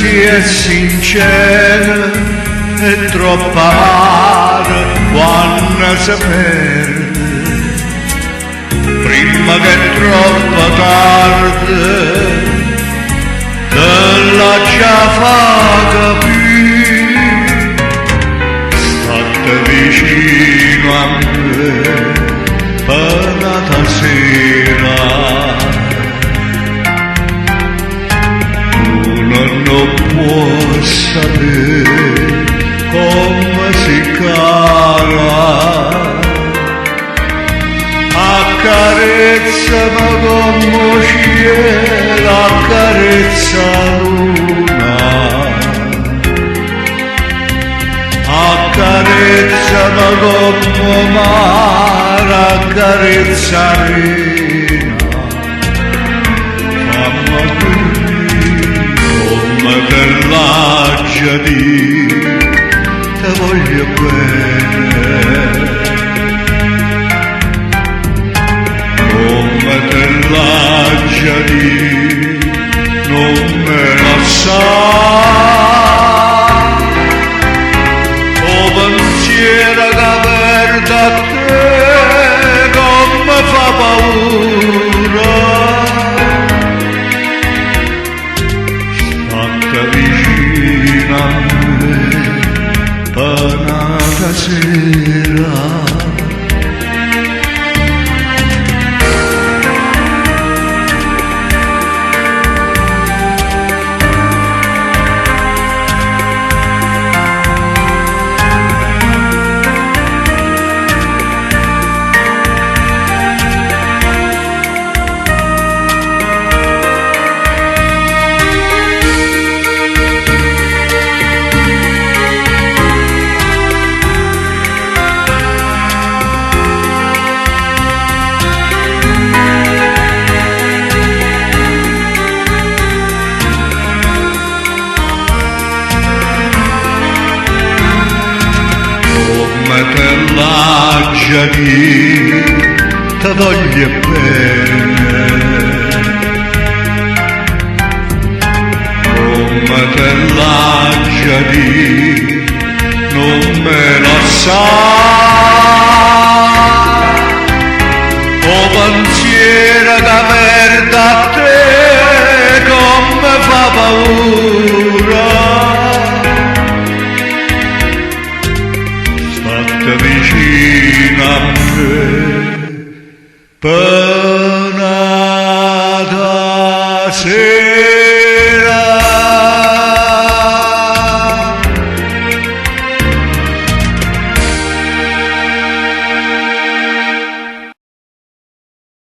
sì è sincera e troppo amara quando si perde, prima che è troppo tardi, te la già fa capire, state vicino a me per la sera. Non può sapere come si cara, accarezzami come cielo accarezza luna, accarezzami come mare accarezza arena, fammi per l'aggia di te voglio bene, come te l'aggia di non me la sa, o pensiero che perdo a te come fa paura. Vicino a me per una sera. Te l'aggia di te voglio bene, come te l'aggia di non me la sa, o pensiero che perdo a te come fa paura. Vicino a me